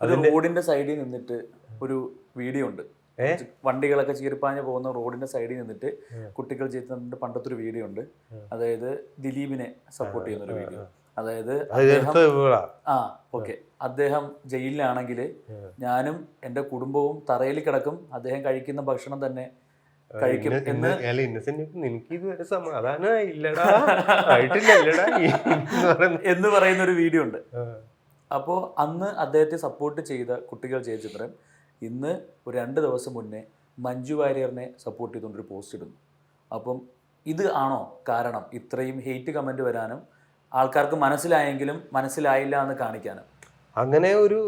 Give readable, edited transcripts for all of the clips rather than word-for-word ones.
അത് റോഡിന്റെ സൈഡിൽ നിന്നിട്ട് ഒരു വീഡിയോ ഉണ്ട്. വണ്ടികളൊക്കെ ചീർപ്പാഞ്ഞ് പോകുന്ന റോഡിന്റെ സൈഡിൽ നിന്നിട്ട് കുട്ടികൾ ചെയ്യുന്ന പണ്ടത്തെ ഒരു വീഡിയോ ഉണ്ട്. അതായത് ദിലീപിനെ സപ്പോർട്ട് ചെയ്യുന്ന ഒരു വീഡിയോ. അതായത് അദ്ദേഹം ജയിലിലാണെങ്കിൽ ഞാനും എൻ്റെ കുടുംബവും തറയിൽ കിടക്കും, അദ്ദേഹം കഴിക്കുന്ന ഭക്ഷണം തന്നെ കഴിക്കും എന്ന് പറയുന്ന ഒരു വീഡിയോ ഉണ്ട്. അപ്പോൾ അന്ന് അദ്ദേഹത്തെ സപ്പോർട്ട് ചെയ്ത കുട്ടികൾ ജയചന്ദ്രൻ ഇന്ന് ഒരു 2 ദിവസം മുന്നേ മഞ്ജു വാര്യറിനെ സപ്പോർട്ട് ചെയ്തുകൊണ്ടൊരു പോസ്റ്റ് ഇടുന്നു. അപ്പം ഇത് ആണോ കാരണം ഇത്രയും ഹെയ്റ്റ് കമൻറ്റ് വരാനും ആൾക്കാർക്ക് മനസ്സിലായെങ്കിലും മനസ്സിലായില്ല എന്ന് കാണിക്കാനും? അങ്ങനെ ഒരു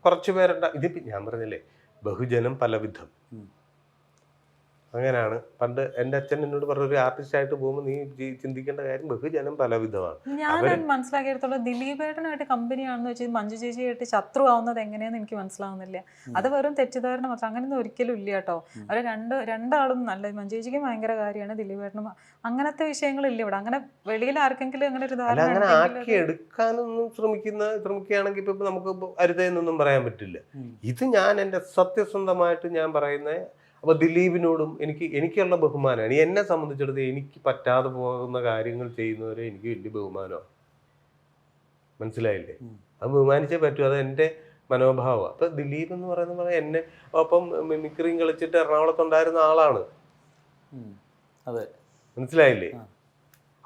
കുറച്ച് പേരുണ്ട്. ഇത് ഞാൻ പറഞ്ഞില്ലേ, ബഹുജനം പലവിധം. അങ്ങനെയാണ്. പണ്ട് എൻ്റെ അച്ഛൻ എന്നോട് പറഞ്ഞൊരു ആർട്ടിസ്റ്റായിട്ട് പോകുമ്പോൾ നീ ചിന്തിക്കേണ്ട കാര്യം ബഹുജനം പലവിധമാണ്. ഞാൻ മനസ്സിലാക്കിയെടുത്തോളം ദിലീപേട്ടനായിട്ട് കമ്പനിയാണെന്ന് വെച്ചാൽ മഞ്ജു ചേച്ചിയായിട്ട് ശത്രു ആവുന്നത് എങ്ങനെയാന്ന് എനിക്ക് മനസ്സിലാവുന്നില്ല. അത് വെറും തെറ്റിദ്ധാരണ മാത്രം, അങ്ങനെയൊന്നും ഒരിക്കലും ഇല്ല കേട്ടോ. അവർ രണ്ടാളും നല്ല, മഞ്ജു ചേച്ചിക്ക് ഭയങ്കര കാര്യമാണ്, ദിലീപേട്ടനും അങ്ങനത്തെ വിഷയങ്ങളില്ല ഇവിടെ. അങ്ങനെ വെളിയിൽ ആർക്കെങ്കിലും അങ്ങനെ ഒരു ധാരണ അങ്ങനെ ആക്കി എടുക്കാനൊന്നും ശ്രമിക്കുകയാണെങ്കിൽ ഇപ്പൊ നമുക്ക് അരുതെന്നൊന്നും പറയാൻ പറ്റില്ല. ഇത് ഞാൻ എൻ്റെ സത്യസന്ധമായിട്ട് ഞാൻ പറയുന്ന. അപ്പോൾ ദിലീപിനോടും എനിക്കുള്ള ബഹുമാനമാണ്. എന്നെ സംബന്ധിച്ചിടത്തോളം എനിക്ക് പറ്റാതെ പോകുന്ന കാര്യങ്ങൾ ചെയ്യുന്നവരെ എനിക്ക് വലിയ ബഹുമാനമാണ്. മനസ്സിലായില്ലേ? അത് ബഹുമാനിച്ചേ പറ്റൂ. അത് എൻ്റെ മനോഭാവമാണ്. അപ്പം ദിലീപ് എന്ന് പറയുന്നത് എന്നെ ഒപ്പം മിമിക്രിയും കളിച്ചിട്ട് എറണാകുളത്തുണ്ടായിരുന്ന ആളാണ്. അതെ, മനസ്സിലായില്ലേ?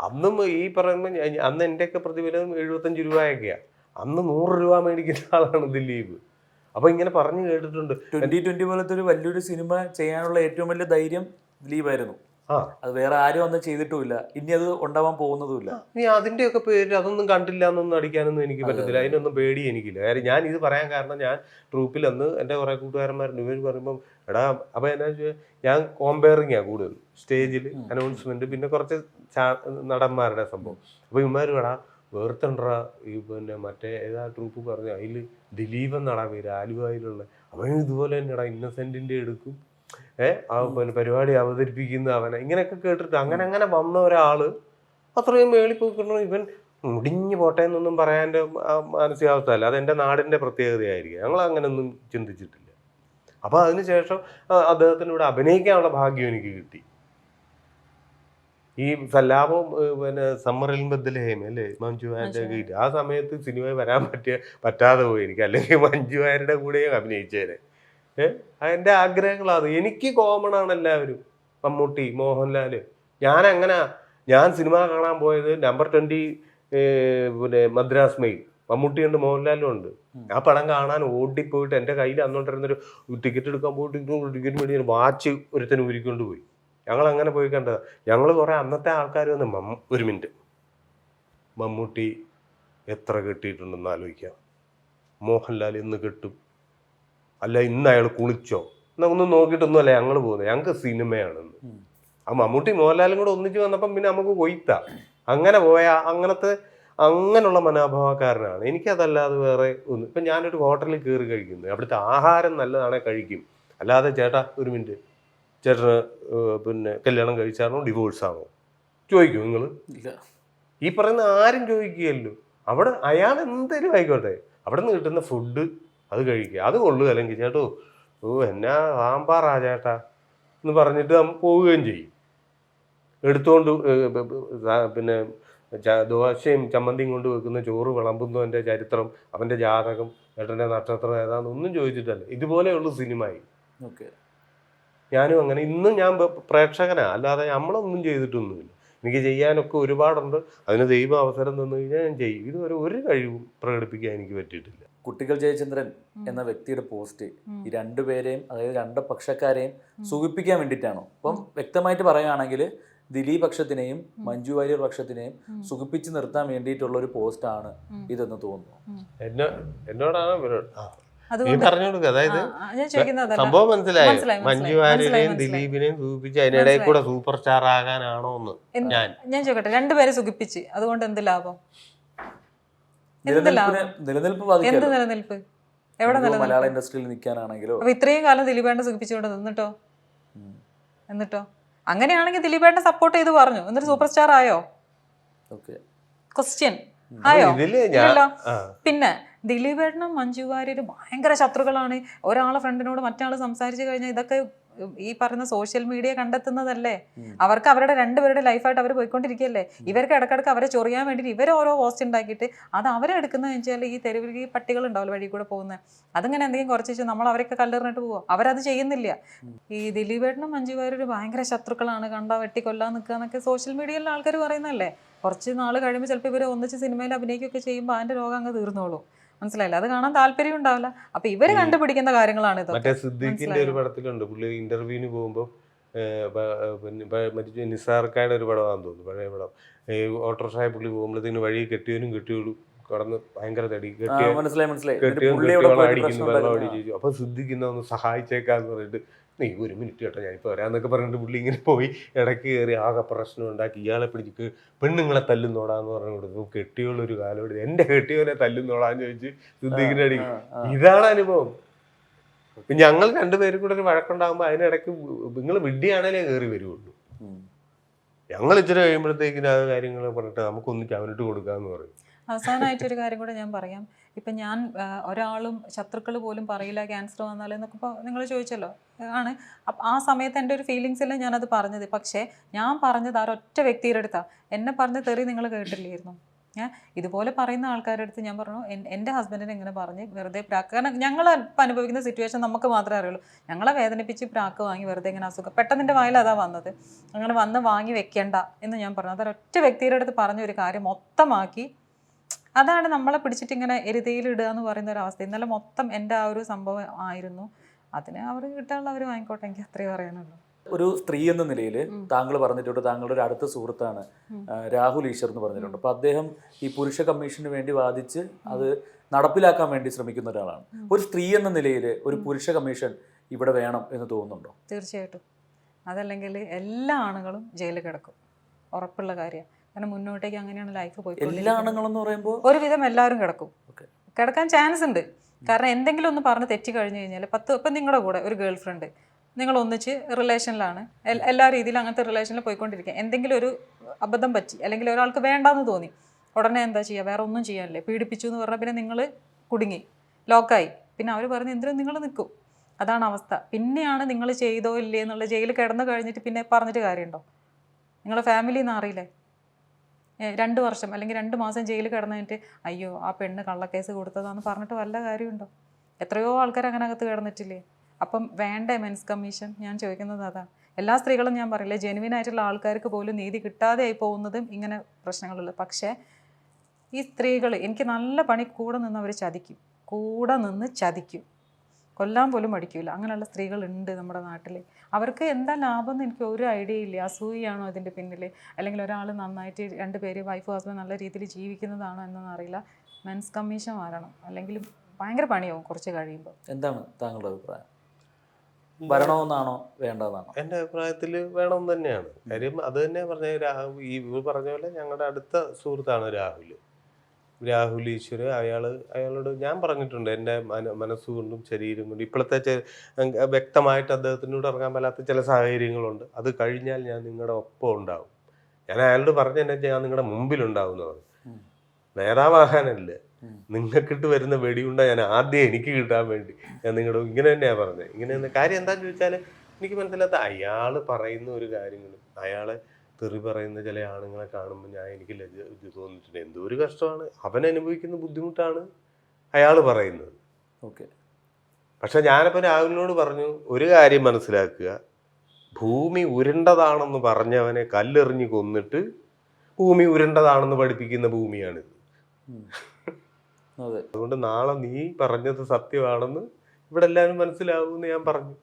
അന്നും ഈ പറയുമ്പോൾ അന്ന് എൻ്റെയൊക്കെ പ്രതിഫലം 75 രൂപയൊക്കെയാണ്. അന്ന് 100 രൂപ മേടിക്കുന്ന ആളാണ് ദിലീപ്. അപ്പൊ ഇങ്ങനെ പറഞ്ഞു കേട്ടിട്ടുണ്ട്. 2020 പോലത്തെ ഒരു വലിയൊരു സിനിമ ചെയ്യാനുള്ള ഏറ്റവും വലിയ ധൈര്യം ദിലീപായിരുന്നു. അത് വേറെ ആരും ഒന്നും ചെയ്തിട്ടുമില്ല, ഇനി അത് ഉണ്ടാവാൻ പോകുന്നതുമില്ല. നീ അതിന്റെയൊക്കെ പേര് അതൊന്നും കണ്ടില്ല എന്നൊന്നും അടിക്കാനൊന്നും എനിക്ക് പറ്റത്തില്ല. അതിനൊന്നും പേടി എനിക്കില്ല. കാര്യം ഞാൻ ഇത് പറയാൻ കാരണം, ഞാൻ ട്രൂപ്പിൽ അന്ന് എൻ്റെ കുറെ കൂട്ടുകാരന്മാരുണ്ട്. ഇവർ പറയുമ്പം എടാ, അപ്പൊ എന്നാ വെച്ചാൽ ഞാൻ കോമ്പയറിങ്ങാ കൂടുതൽ സ്റ്റേജിൽ അനൗൺസ്മെന്റ്, പിന്നെ കുറച്ച് നടന്മാരുടെ സംഭവം. അപ്പൊ ഇവന്മാരും എടാ വേർത്തണ്ടാ ഈ പിന്നെ മറ്റേ ഏതാ ട്രൂപ്പ് പറഞ്ഞു അതിൽ ദിലീപ് എന്നടാ പേര്, ആലുവയിലുള്ള അവൻ ഇതുപോലെ തന്നെടാ ഇന്നസെന്റിന്റെ എടുക്കും, പിന്നെ പരിപാടി അവതരിപ്പിക്കുന്ന അവനെ, ഇങ്ങനെയൊക്കെ കേട്ടിട്ട് അങ്ങനെ വന്ന ഒരാള് അത്രയും മേളിൽ പോയിക്കൊണ്ടു. ഇവൻ മുടിഞ്ഞു പോട്ടെ എന്നൊന്നും പറയാൻ്റെ മാനസികാവസ്ഥ അല്ല, അതെൻ്റെ നാടിൻ്റെ പ്രത്യേകതയായിരിക്കും. ഞങ്ങൾ അങ്ങനെയൊന്നും ചിന്തിച്ചിട്ടില്ല. അപ്പോൾ അതിനുശേഷം അദ്ദേഹത്തിനൂടെ അഭിനയിക്കാനുള്ള ഭാഗ്യം എനിക്ക് കിട്ടി. ഈ സല്ലാപം പിന്നെ സമ്മറിൽ ബദ്ദലഹേം അല്ലേ, മഞ്ജു വാര്യരുടെ ഗീറ്റ്, ആ സമയത്ത് സിനിമ വരാൻ പറ്റാതെ പോയി എനിക്ക്. അല്ലെങ്കിൽ മഞ്ജു വാര്യരുടെ കൂടെയും അഭിനയിച്ചേനെ. എൻ്റെ ആഗ്രഹങ്ങളത്. എനിക്ക് കോമൺ ആണ് എല്ലാവരും. മമ്മൂട്ടി, മോഹൻലാൽ. ഞാൻ സിനിമ കാണാൻ പോയത് നമ്പർ 20 പിന്നെ മദ്രാസ് മെയിൽ. മമ്മൂട്ടിയുണ്ട്, മോഹൻലാലും ഉണ്ട്. ആ പടം കാണാൻ ഓടിപ്പോയിട്ട് എൻ്റെ കയ്യിൽ അന്നോണ്ടിരുന്നൊരു ടിക്കറ്റ് എടുക്കാൻ പോയിട്ട് ടിക്കറ്റ് മേടിച്ച് വാച്ച് ഒരുത്തന് ഊരിക്കൊണ്ട് പോയി. ഞങ്ങളങ്ങനെ പോയി കണ്ടത്. ഞങ്ങൾ കുറേ അന്നത്തെ ആൾക്കാർ വന്ന് ഒരു മിനിറ്റ്, മമ്മൂട്ടി എത്ര കെട്ടിയിട്ടുണ്ടെന്ന് ആലോചിക്കാം, മോഹൻലാൽ ഇന്ന് കെട്ടും, അല്ല ഇന്ന് അയാൾ കുളിച്ചോ എന്നൊന്നും നോക്കിയിട്ടൊന്നുമല്ല ഞങ്ങൾ പോകുന്നത്. ഞങ്ങൾക്ക് സിനിമയാണെന്ന്. ആ മമ്മൂട്ടി മോഹൻലാലും കൂടെ ഒന്നിച്ച് വന്നപ്പം പിന്നെ നമുക്ക് കൊയ്ത്ത അങ്ങനെ പോയാൽ അങ്ങനെയുള്ള മനോഭാവക്കാരനാണ്. എനിക്കതല്ലാതെ വേറെ ഒന്നും. ഇപ്പം ഞാനൊരു ഹോട്ടലിൽ കയറി കഴിക്കുന്നു, അവിടുത്തെ ആഹാരം നല്ലതാണെങ്കിൽ കഴിക്കും. അല്ലാതെ ചേട്ടാ ഒരു മിനിറ്റ്, ചേട്ടന് പിന്നെ കല്യാണം കഴിച്ചാണോ ഡിവോഴ്സാണോ ചോദിക്കും നിങ്ങൾ? ഈ പറയുന്ന ആരും ചോദിക്കുകയല്ലോ. അവിടെ അയാൾ എന്തെങ്കിലും ആയിക്കോട്ടെ, അവിടെ നിന്ന് കിട്ടുന്ന ഫുഡ് അത് കഴിക്കുക, അത് കൊള്ളുക. അല്ലെങ്കിൽ ചേട്ടോ എന്നാ സാമ്പാറാ ചേട്ടാ എന്ന് പറഞ്ഞിട്ട് നമ്മൾ പോവുകയും ചെയ്യും. എടുത്തുകൊണ്ട് പിന്നെ ദോശയും ചമ്മന്തിയും കൊണ്ട് വെക്കുന്ന ചോറ് വിളമ്പുന്നവൻ്റെ ചരിത്രം, അവൻ്റെ ജാതകം, ചേട്ടൻ്റെ നക്ഷത്രം ഏതാണെന്നൊന്നും ചോദിച്ചിട്ടല്ല. ഇതുപോലെയുള്ളൂ സിനിമയിൽ. ഞാനും അങ്ങനെ. ഇന്നും ഞാൻ പ്രേക്ഷകനാണ്, അല്ലാതെ നമ്മളൊന്നും ചെയ്തിട്ടൊന്നുമില്ല. എനിക്ക് ചെയ്യാനൊക്കെ ഒരുപാടുണ്ട്. അതിന് ദൈവം അവസരം തന്നു കഴിഞ്ഞാൽ ഞാൻ ചെയ്യും. ഇതുവരെ ഒരു കഴിവും പ്രകടിപ്പിക്കാൻ എനിക്ക് പറ്റിയിട്ടില്ല. കുട്ടികൾ ജയചന്ദ്രൻ എന്ന വ്യക്തിയുടെ പോസ്റ്റ് ഈ രണ്ടുപേരെയും, അതായത് 2 പക്ഷക്കാരെയും സുഖിപ്പിക്കാൻ വേണ്ടിയിട്ടാണോ? അപ്പം വ്യക്തമായിട്ട് പറയുകയാണെങ്കിൽ ദിലീപ് പക്ഷത്തിനെയും മഞ്ജു വാര്യർ പക്ഷത്തിനെയും സുഖിപ്പിച്ച് നിർത്താൻ വേണ്ടിയിട്ടുള്ള ഒരു പോസ്റ്റാണ് ഇതെന്ന് തോന്നുന്നു. എന്നോടാണ് പറഞ്ഞു കൊടുക്കുക. അതായത് സംഭവം മനസ്സിലായി. മഞ്ജു വാര്യരെയും ദിലീപിനെയും സൂചിപ്പിച്ച് അതിനിടയിൽ കൂടെ സൂപ്പർ സ്റ്റാർ ആകാനാണോ എന്ന് ഞാൻ ചോദിക്കട്ടെ. 2 പേരെ സുഖിപ്പിച്ച് അതുകൊണ്ട് എന്ത് ലാഭം? നിലനിൽപ്പ് എവിടെ മലയാള ഇൻഡസ്ട്രിയിൽ നിൽക്കാനാണെങ്കിലോ? അപ്പൊ ഇത്രയും കാലം ദിലീപേട്ടനെ സുഖിപ്പിച്ചുകൊണ്ട് എന്നിട്ടോ അങ്ങനെയാണെങ്കിൽ ദിലീപേട്ടനെ സപ്പോർട്ട് ചെയ്ത് പറഞ്ഞു, എന്നിട്ട് സൂപ്പർ സ്റ്റാർ ആയോ? ക്വസ്റ്റ്യൻ ആയോ? ഇല്ലല്ലോ. പിന്നെ ദിലീപേട്ടനും മഞ്ജു വാര്യരും ഭയങ്കര ശത്രുക്കളാണ്. ഒരാളെ ഫ്രണ്ടിനോട് മറ്റാൾ സംസാരിച്ചു കഴിഞ്ഞാൽ ഇതൊക്കെ ഈ പറയുന്ന സോഷ്യൽ മീഡിയ കണ്ടെത്തുന്നതല്ലേ. അവർക്ക് അവരുടെ രണ്ടുപേരുടെ ലൈഫായിട്ട് അവർ പോയിക്കൊണ്ടിരിക്കുകയല്ലേ. ഇവർക്ക് ഇടക്കിടക്ക് അവരെ ചൊറിയാൻ വേണ്ടിയിട്ട് ഇവർ ഓരോ പോസ്റ്റ് ഉണ്ടാക്കിയിട്ട് അത് അവരെ എടുക്കുന്നതെന്ന് വെച്ചാൽ ഈ തെരുവിൽ ഈ പട്ടികൾ ഉണ്ടാവില്ല വഴി കൂടെ പോകുന്നത്, അതിങ്ങനെ എന്തെങ്കിലും കുറച്ച് വെച്ചാൽ നമ്മൾ അവരൊക്കെ കല്ലെറിഞ്ഞിട്ട് പോവുക. അവരത് ചെയ്യുന്നില്ല. ഈ ദിലീപേട്ടനും മഞ്ജു വാര്യരും ഭയങ്കര ശത്രുക്കളാണ്, കണ്ടാ വെട്ടിക്കൊല്ലാൻ നിൽക്കുക എന്നൊക്കെ സോഷ്യൽ മീഡിയയിലെ ആൾക്കാർ പറയുന്നതല്ലേ. കുറച്ച് നാൾ കഴിയുമ്പോൾ ചിലപ്പോൾ ഇവർ ഒന്നിച്ച് സിനിമയിൽ അഭിനയിക്കുകയൊക്കെ ചെയ്യുമ്പോൾ അതിൻ്റെ രോഗം അങ്ങ് തീർന്നോളൂ. മനസ്സിലായില്ല, അത് കാണാൻ താല്പര്യം ഉണ്ടാവില്ല. അപ്പൊ ഇവര് കണ്ടുപിടിക്കുന്ന കാര്യങ്ങളാണ് ഇത്. മറ്റേ സിദ്ദീഖിന്റെ ഒരു പടത്തിലുണ്ട്, പുള്ളി ഇന്റർവ്യൂവിന് പോകുമ്പോൾ മറ്റേ നിസാർക്കായുടെ ഒരു പടമാണെന്ന് തോന്നുന്നു, പഴയ പടം. ഈ ഓട്ടോറിക്ഷ പുള്ളി പോകുമ്പോഴത്തേന് വഴി കെട്ടിയവനും കെട്ടിയോളും കടന്ന് ഭയങ്കര തടി കെട്ടിയവൻ അടിക്കുന്നു, വെള്ളം അടിച്ചു. അപ്പൊ സിദ്ദീഖിനെ ഒന്ന് സഹായിച്ചേക്കാന്ന് പറഞ്ഞിട്ട് നീ ഒരു മിനിറ്റ് കേട്ടോ ഞാനിപ്പോൾ വരാന്നൊക്കെ പറഞ്ഞിട്ട് പുള്ളി ഇങ്ങനെ പോയി ഇടയ്ക്ക് കയറി ആകെ പ്രശ്നം ഉണ്ടാക്കി. ഇയാളെ പിടിച്ച് പെണ്ണുങ്ങളെ തല്ലുന്നോടാന്ന് പറഞ്ഞു കൊടുത്തു. കെട്ടിയുള്ളൊരു കാലോട് എന്റെ കെട്ടിയവനെ തല്ലുന്നോടാന്ന് ചോദിച്ച് സിദ്ദീഖിന്റെ അടിക്കും. ഇതാണ് അനുഭവം. ഞങ്ങൾ രണ്ടുപേരും കൂടെ ഒരു വഴക്കുണ്ടാകുമ്പോൾ അതിനിടയ്ക്ക് നിങ്ങൾ വിഡ്ഢിയാണേലേ കയറി വരുള്ളൂ. ഞങ്ങൾ ഇച്ചിരി കഴിയുമ്പോഴത്തേക്കിന് ആ കാര്യങ്ങൾ പറഞ്ഞിട്ട് നമുക്കൊന്നിച്ച് അവനിട്ട് കൊടുക്കാന്ന് പറയും. അവസാനമായിട്ടൊരു കാര്യം കൂടെ ഞാൻ പറയാം. ഇപ്പം ഞാൻ ഒരാളും ശത്രുക്കൾ പോലും പറയില്ല ക്യാൻസർ വന്നാൽ എന്നൊക്കെ ഇപ്പോൾ നിങ്ങൾ ചോദിച്ചല്ലോ ആണ്. അപ്പം ആ സമയത്ത് എൻ്റെ ഒരു ഫീലിങ്സിൽ ഞാനത് പറഞ്ഞത്. പക്ഷേ ഞാൻ പറഞ്ഞത് ആ ഒറ്റ വ്യക്തിയുടെ അടുത്താണ്. എന്നെ പറഞ്ഞ തെറി നിങ്ങൾ കേട്ടില്ലായിരുന്നു. ഇതുപോലെ പറയുന്ന ആൾക്കാരുടെ അടുത്ത് ഞാൻ പറഞ്ഞു എൻ്റെ ഹസ്ബൻഡിനെ ഇങ്ങനെ പറഞ്ഞ് വെറുതെ പ്രാക്ക്. കാരണം ഞങ്ങൾ ഇപ്പം അനുഭവിക്കുന്ന സിറ്റുവേഷൻ നമുക്ക് മാത്രമേ അറിയുള്ളൂ. ഞങ്ങളെ വേദനിപ്പിച്ച് പ്രാക്ക് വാങ്ങി വെറുതെ ഇങ്ങനെ അസുഖം പെട്ടെന്ന് എൻ്റെ വായിൽ അതാ വന്നത്. അങ്ങനെ വന്ന് വാങ്ങി വെക്കേണ്ട എന്ന് ഞാൻ പറഞ്ഞു. അതൊരൊറ്റ വ്യക്തിയുടെ അടുത്ത് പറഞ്ഞ ഒരു കാര്യം മൊത്തമാക്കി. അതാണ് നമ്മളെ പിടിച്ചിട്ട് ഇങ്ങനെ എരുതിയിലിടുക എന്ന് പറയുന്ന ഒരു അവസ്ഥ. ഇന്നലെ മൊത്തം എൻ്റെ ആ ഒരു സംഭവം ആയിരുന്നു. അതിന് അവർ കിട്ടാനുള്ള അവർ വാങ്ങിക്കോട്ടെ, എനിക്ക് അത്രേ പറയാനുള്ളൂ. ഒരു സ്ത്രീ എന്ന നിലയിൽ താങ്കൾ പറഞ്ഞിട്ടുണ്ട്, താങ്കളുടെ ഒരു അടുത്ത സുഹൃത്താണ് രാഹുൽ ഈശ്വർ എന്ന് പറഞ്ഞിട്ടുണ്ട്. അപ്പോൾ അദ്ദേഹം ഈ പുരുഷ കമ്മീഷന് വേണ്ടി വാദിച്ച് അത് നടപ്പിലാക്കാൻ വേണ്ടി ശ്രമിക്കുന്ന ഒരാളാണ്. ഒരു സ്ത്രീ എന്ന നിലയിൽ ഒരു പുരുഷ കമ്മീഷൻ ഇവിടെ വേണം എന്ന് തോന്നുന്നുണ്ടോ? തീർച്ചയായിട്ടും. അതല്ലെങ്കിൽ എല്ലാ ആണുങ്ങളും ജയിലിൽ കിടക്കും, ഉറപ്പുള്ള കാര്യമാണ്. കാരണം മുന്നോട്ടേക്ക് അങ്ങനെയാണ് ലൈഫ് പോയി. എല്ലാ ആണുങ്ങളെന്ന് പറയുമ്പോൾ ഒരുവിധം എല്ലാവരും കിടക്കും, കിടക്കാൻ ചാൻസ് ഉണ്ട്. കാരണം എന്തെങ്കിലും ഒന്ന് പറഞ്ഞ് തെറ്റി കഴിഞ്ഞു കഴിഞ്ഞാൽ ഇപ്പം നിങ്ങളുടെ കൂടെ ഒരു ഗേൾ ഫ്രണ്ട്, നിങ്ങൾ ഒന്നിച്ച് റിലേഷനിലാണ്, എല്ലാ രീതിയിലും അങ്ങനത്തെ റിലേഷനിൽ പോയിക്കൊണ്ടിരിക്കുക. എന്തെങ്കിലും ഒരു അബദ്ധം പറ്റി അല്ലെങ്കിൽ ഒരാൾക്ക് വേണ്ടാന്ന് തോന്നി, ഉടനെ എന്താ ചെയ്യുക? വേറെ ഒന്നും ചെയ്യാനില്ലേ, പീഡിപ്പിച്ചു എന്ന് പറഞ്ഞാൽ പിന്നെ നിങ്ങൾ കുടുങ്ങി, ലോക്കായി. പിന്നെ അവർ പറഞ്ഞ് എന്തിനും നിങ്ങൾ നിൽക്കും. അതാണ് അവസ്ഥ. പിന്നെയാണ് നിങ്ങൾ ചെയ്തോ ഇല്ലേ എന്നുള്ള ജയിലിൽ കിടന്നു കഴിഞ്ഞിട്ട് പിന്നെ പറഞ്ഞിട്ട് കാര്യമുണ്ടോ? നിങ്ങളെ ഫാമിലിയിൽ നിന്ന് അറിയില്ലേ? 2 വർഷം അല്ലെങ്കിൽ 2 മാസം ജയിലിൽ കിടന്നിട്ട് അയ്യോ ആ പെണ്ണ് കള്ളക്കേസ് കൊടുത്തതാന്ന് പറഞ്ഞിട്ട് വല്ല കാര്യമുണ്ടോ? എത്രയോ ആൾക്കാർ അങ്ങനെ അകത്ത് കിടന്നിട്ടില്ലേ? അപ്പം വേണ്ടേ മെൻസ് കമ്മീഷൻ? ഞാൻ ചോദിക്കുന്നത് അതാണ്. എല്ലാ സ്ത്രീകളും ഞാൻ പറയില്ലേ, ജെനുവിൻ ആയിട്ടുള്ള ആൾക്കാർക്ക് പോലും നീതി കിട്ടാതെ ആയി പോകുന്നതും ഇങ്ങനെ പ്രശ്നങ്ങളുള്ളത്. പക്ഷേ ഈ സ്ത്രീകൾ എനിക്ക് നല്ല പണി കൂടെ നിന്ന് അവർ ചതിക്കും, കൂടെ നിന്ന് ചതിക്കും, കൊല്ലാൻ പോലും മടിക്കില്ല. അങ്ങനെയുള്ള സ്ത്രീകളുണ്ട് നമ്മുടെ നാട്ടിൽ. അവർക്ക് എന്താ ലാഭം എന്ന് എനിക്ക് ഒരു ഐഡിയ ഇല്ല. അസൂയാണോ അതിൻ്റെ പിന്നിൽ, അല്ലെങ്കിൽ ഒരാൾ നന്നായിട്ട് 2 പേര് വൈഫ് ഹസ്ബൻഡ് നല്ല രീതിയിൽ ജീവിക്കുന്നതാണോ എന്നൊന്നും അറിയില്ല. മെൻസ് കമ്മീഷൻ വരണം, അല്ലെങ്കിൽ ഭയങ്കര പണിയാവും കുറച്ച് കഴിയുമ്പോൾ. എന്താണ് താങ്കളുടെ അഭിപ്രായം? വരണമെന്നാണോ വേണ്ടതെന്നാണോ? എൻ്റെ അഭിപ്രായത്തിൽ വേണം തന്നെയാണ്. കാര്യം അത് തന്നെ പറഞ്ഞ ഈ പറഞ്ഞ പോലെ ഞങ്ങളുടെ അടുത്ത സുഹൃത്താണ് രാഹുൽ ഈശ്വർ. അയാളോട് ഞാൻ പറഞ്ഞിട്ടുണ്ട് എൻ്റെ മനസ്സുകൊണ്ടും ശരീരം കൊണ്ടും ഇപ്പോഴത്തെ വ്യക്തമായിട്ട് അദ്ദേഹത്തിനോട് ഇറങ്ങാൻ പറ്റാത്ത ചില സാഹചര്യങ്ങളുണ്ട്. അത് കഴിഞ്ഞാൽ ഞാൻ നിങ്ങളുടെ ഒപ്പം ഉണ്ടാവും. ഞാൻ അയാളോട് പറഞ്ഞ ഞാൻ നിങ്ങളുടെ മുമ്പിലുണ്ടാവും എന്ന് പറഞ്ഞു. നേതാവാകാനല്ലേ, നിങ്ങൾക്കിട്ട് വരുന്ന വെടിയുണ്ട ഞാൻ ആദ്യം എനിക്ക് കിട്ടാൻ വേണ്ടി ഞാൻ നിങ്ങളുടെ ഇങ്ങനെ തന്നെയാണ് പറഞ്ഞത്. ഇങ്ങനെ കാര്യം എന്താണെന്ന് ചോദിച്ചാൽ എനിക്ക് മനസ്സിലാത്ത അയാൾ പറയുന്ന ഒരു കാര്യങ്ങളും അയാളെ തെറി പറയുന്ന ചില ആണുങ്ങളെ കാണുമ്പോൾ എനിക്ക് ഇത് തോന്നിയിട്ടുണ്ട്. എന്തോ ഒരു കഷ്ടമാണ്, അവൻ അനുഭവിക്കുന്ന ബുദ്ധിമുട്ടാണ് അയാൾ പറയുന്നത്. ഓക്കെ. പക്ഷെ ഞാനിപ്പോൾ രാഹുലിനോട് പറഞ്ഞു ഒരു കാര്യം മനസ്സിലാക്കുക, ഭൂമി ഉരുണ്ടതാണെന്ന് പറഞ്ഞവനെ കല്ലെറിഞ്ഞ് കൊന്നിട്ട് ഭൂമി ഉരുണ്ടതാണെന്ന് പഠിപ്പിക്കുന്ന ഭൂമിയാണിത്. അതുകൊണ്ട് നാളെ നീ പറഞ്ഞത് സത്യമാണെന്ന് ഇവിടെ എല്ലാവരും മനസ്സിലാവുമെന്ന് ഞാൻ പറഞ്ഞു.